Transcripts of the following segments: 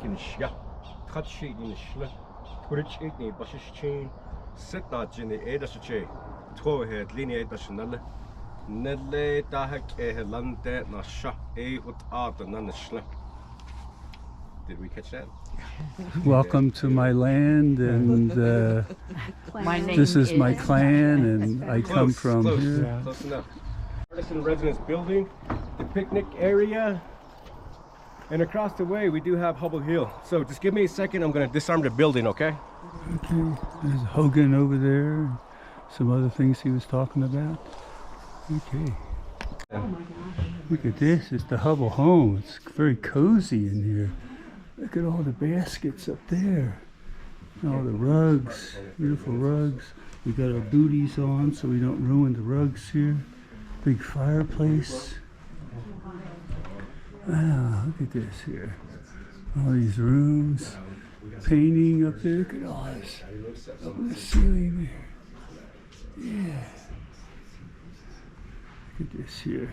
in Shia, Kachi in Shla, Twitch in Bashish chain, Sit not in the Edashe, Twohead, Lineate National, Nedle Dahak Ehelande, Nasha, Ut Art and Nanashla. Did we catch that? Welcome to my land, and this is my clan, and I come from here. Close enough. Artisan residence building, the picnic area, and across the way we do have Hubbell Hill. So just give me a second, I'm going to disarm the building, okay? Okay, there's Hogan over there, some other things he was talking about. Okay. Look at this, it's the Hubbell home. It's very cozy in here. Look at all the baskets up there. All the rugs, beautiful rugs. We got our booties on so we don't ruin the rugs here. Big fireplace. Wow, look at this here. All these rooms. Painting up there. Look at all this. Up in the ceiling there. Yeah. Look at this here.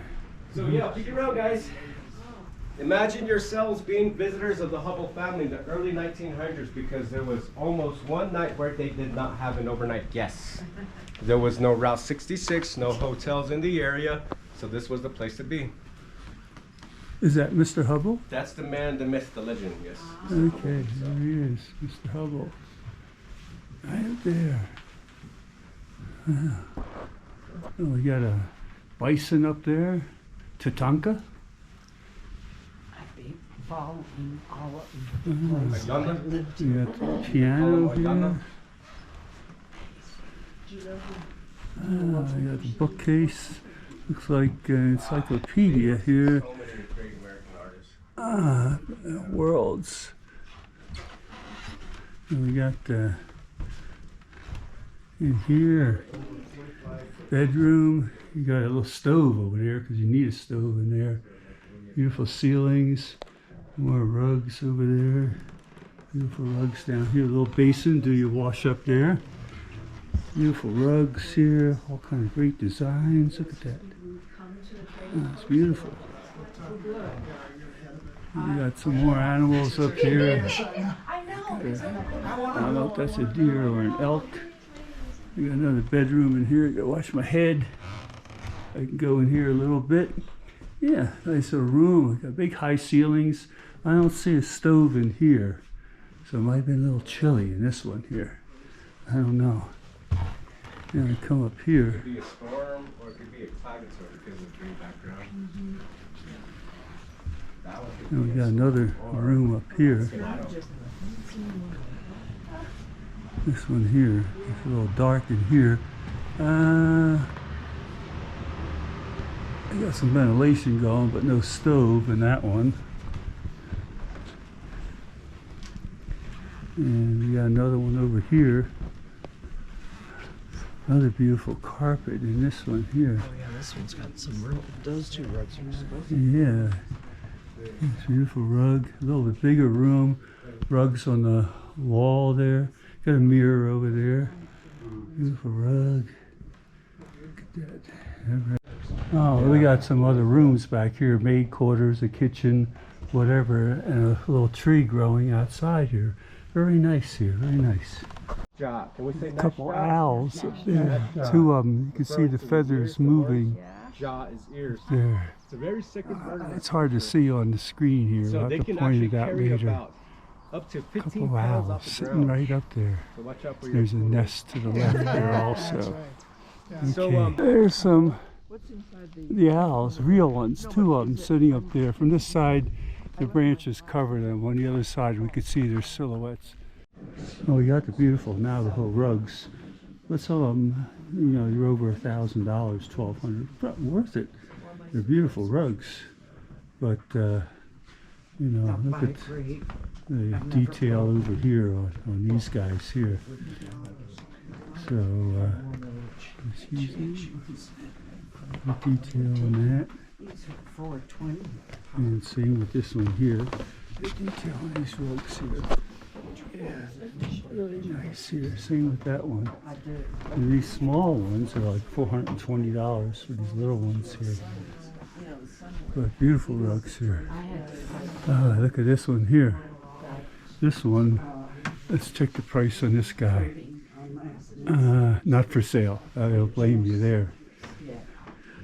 So yeah, peek around, guys. Imagine yourselves being visitors of the Hubbell family in the early 1900s, because there was almost one night where they did not have an overnight guest. There was no Route 66, no hotels in the area, so this was the place to be. Is that Mr. Hubbell? That's the man, the myth, the legend, yes. Okay, there he is, Mr. Hubbell. Right up there. Oh, we got a bison up there. Tatanka. We got the piano here. We got the bookcase. Looks like an encyclopedia here. Worlds. And we got in here, bedroom. You got a little stove over there because you need a stove in there. Beautiful ceilings. More rugs over there. Beautiful rugs down here. A little basin. Do your wash up there. Beautiful rugs here. All kind of great designs. Look at that. Oh, it's beautiful. We got some more animals up here. I don't know if that's a deer or an elk. We got another bedroom in here. I gotta wash my head. I can go in here a little bit. Yeah, nice little room. We got big high ceilings. I don't see a stove in here, so it might have been a little chilly in this one here. I don't know. Then I come up here. It could be a storm, or it could be a climate storm because of the green background. And we got another room up here. This one here. It's a little dark in here. I got some ventilation going, but no stove in that one. And we got another one over here. Another beautiful carpet in this one here. Oh yeah, this one's got some real, those two rugs are supposed Yeah. It's a beautiful rug. A little bit bigger room. Rugs on the wall there. Got a mirror over there. Beautiful rug. Look at that. Oh, we got some other rooms back here. Maid quarters, a kitchen, whatever, and a little tree growing outside here. Very nice here, very nice. Can we say A couple owls up there. Two of them. You can see the feathers moving jaw is ears. there. It's a very sick bird. It's hard to see on the screen here. So I'll they have to can point actually it out carry later. about up to 15 Couple pounds owls off the sitting ground. right up there. So watch out for your There's a photos. nest to the left there also. So, Okay. There's some the owls, real ones, two of them sitting up there. From this side, the branches cover them. On the other side, we could see their silhouettes. Oh, we got the beautiful Navajo rugs. But some of them, you know, you're over $1,000, $1,200. But worth it. They're beautiful rugs. But, you know, look at the detail over here on these guys here. So, the detail on that. And same with this one here. The detail on these rugs here. Yeah, really nice here. Same with that one. And these small ones are like $420 for these little ones here. But beautiful rugs here. Oh, look at this one here. This one, let's check the price on this guy. Not for sale. They'll blame you there.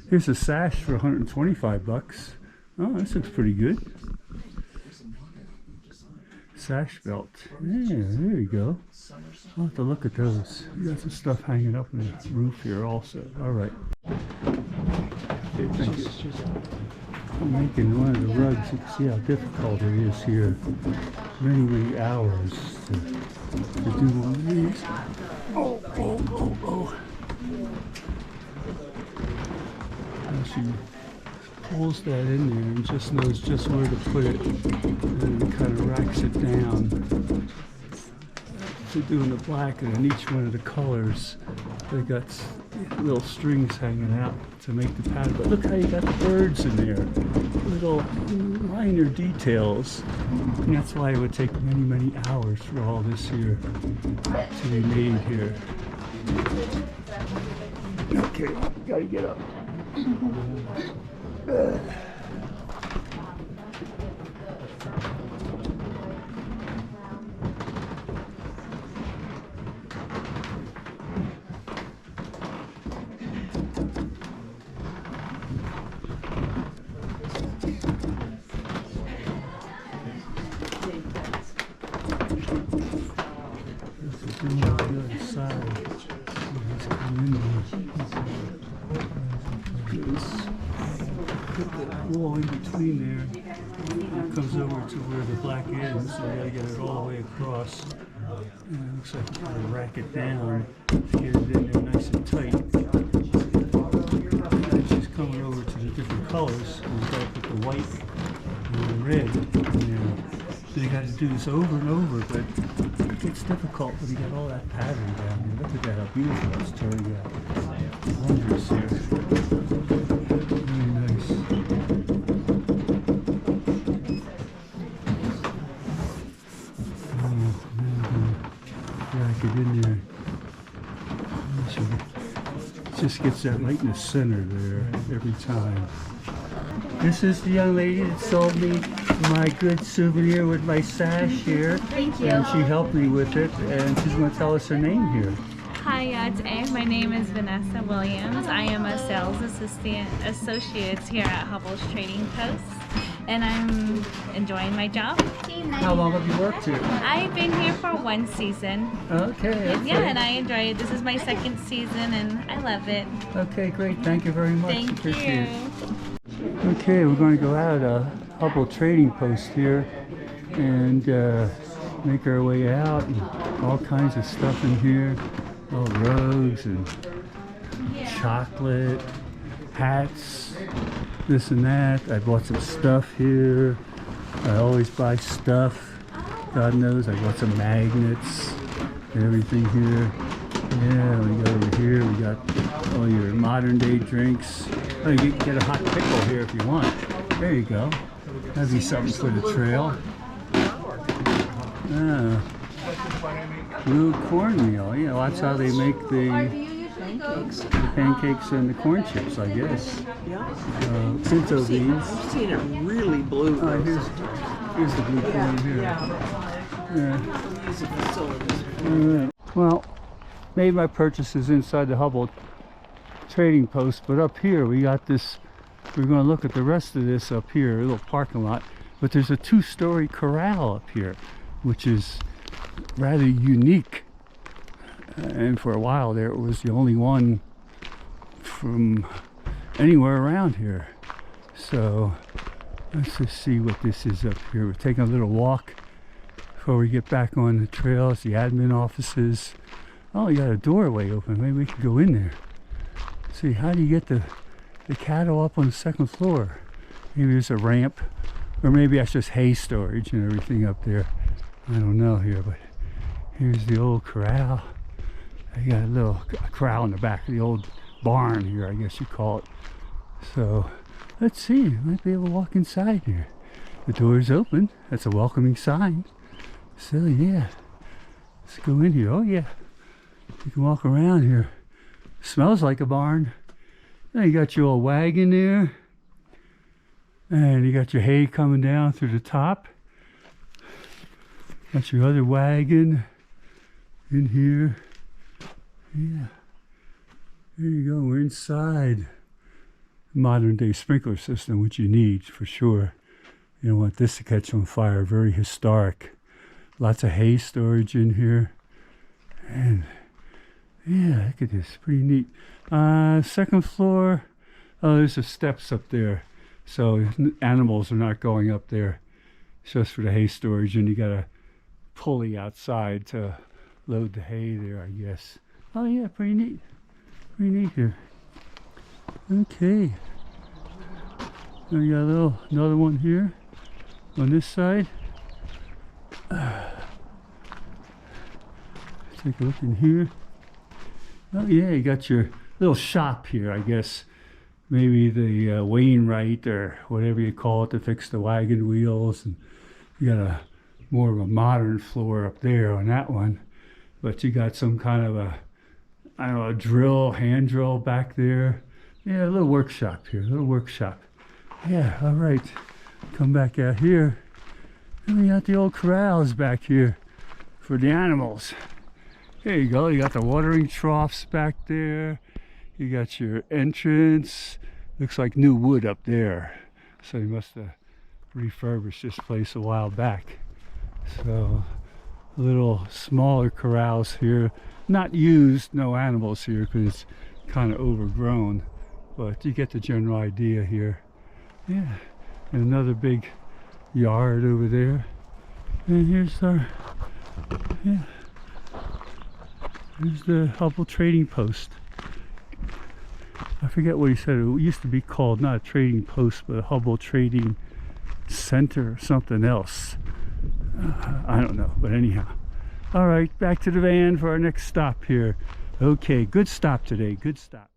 Here's a sash for 125 bucks. Oh, this looks pretty good. Sash belt. Yeah, there you go. I'll have to look at those. We got some stuff hanging up in the roof here also. All right. Okay, thank you. I'm making one of the rugs. You can see how difficult it is here. Many, many hours to do one of these. Oh, oh, oh, oh. And she pulls that in there and just knows just where to put it. And then kind of racks it down. So doing the black, and in each one of the colors, they got little strings hanging out to make the pattern. But look how you got the birds in there. Little minor details. And that's why it would take many, many hours for all this here to be made here. Okay, gotta get up. Wall in between there, it comes over to where the black ends, so you gotta get it all the way across. And it looks like you gotta rack it down to get it in there nice and tight. And she's coming over to the different colors, and you gotta put the white and the red in there. So you gotta do this over and over, but it gets difficult when you got all that pattern down there. Look at that, how beautiful it's turning out. Wondrous here. Very nice. Get in there. Just gets that right in the center there every time. This is the young lady that sold me my good souvenir with my sash here. Thank you. And she helped me with it, and she's going to tell us her name here. Hi, today my name is Vanessa Williams. I am a sales associate here at Hubbell Trading Post, and I'm enjoying my job. How long have you worked here? I've been here for 1 season. Okay. Yeah, and I enjoy it. This is my 2nd season, and I love it. Okay, great. Thank you very much. Thank Appreciate you. it. Okay, we're going to go out Hubbell Trading Post here and make our way out, and all kinds of stuff in here. All rugs and chocolate, hats, this and that. I bought some stuff here. I always buy stuff. God knows, I bought some magnets and everything here. Yeah, we got over here, we got all your modern day drinks. Oh, you can get a hot pickle here if you want. There you go. That'd be something for the trail. Blue cornmeal, you know, that's how they make the pancakes and the corn chips, I guess. Yeah. Pinto beans. I've seen it really blue. Here's the blue corn here. Yeah. Use it facilities. Well, made my purchases inside the Hubbell Trading Post, but up here we got this. We're going to look at the rest of this up here, a little parking lot. But there's a 2-story corral up here, which is rather unique, and for a while there it was the only one from anywhere around here. So let's just see what this is up here. We're taking a little walk before we get back on the trail. It's the admin offices. Oh, you got a doorway open. Maybe we can go in there. See, how do you get the cattle up on the 2nd floor? Maybe there's a ramp, or maybe that's just hay storage and everything up there. I don't know here, but here's the old corral. I got a little corral in the back of the old barn here, I guess you call it. So let's see, might be able to walk inside here. The door's open. That's a welcoming sign. So yeah, let's go in here. Oh yeah, you can walk around here. Smells like a barn. Now you got your old wagon there, and you got your hay coming down through the top. Got your other wagon in here. Yeah. There you go. We're inside. Modern day sprinkler system, which you need for sure. You don't want this to catch on fire. Very historic. Lots of hay storage in here. And yeah, look at this. Pretty neat. Second floor. Oh, there's the steps up there. So animals are not going up there. It's just for the hay storage, and you got a pulley outside to load the hay there, I guess. Oh yeah, pretty neat. Pretty neat here. Okay. We got another one here on this side. Take a look in here. Oh yeah, you got your little shop here, I guess. Maybe the Wainwright or whatever you call it to fix the wagon wheels. And you got a more of a modern floor up there on that one. But you got some kind of a, I don't know, a drill, hand drill back there. Yeah, a little workshop here, a little workshop. Yeah, all right. Come back out here. And we got the old corrals back here for the animals. There you go. You got the watering troughs back there. You got your entrance. Looks like new wood up there. So you must have refurbished this place a while back. So little smaller corrals here. Not used, no animals here because it's kind of overgrown. But you get the general idea here. Yeah. And another big yard over there. And here's our, yeah. Here's the Hubbell Trading Post. I forget what he said. It used to be called not a trading post, but a Hubbell Trading Center or something else. I don't know, but anyhow. All right, back to the van for our next stop here. Okay, good stop today. Good stop.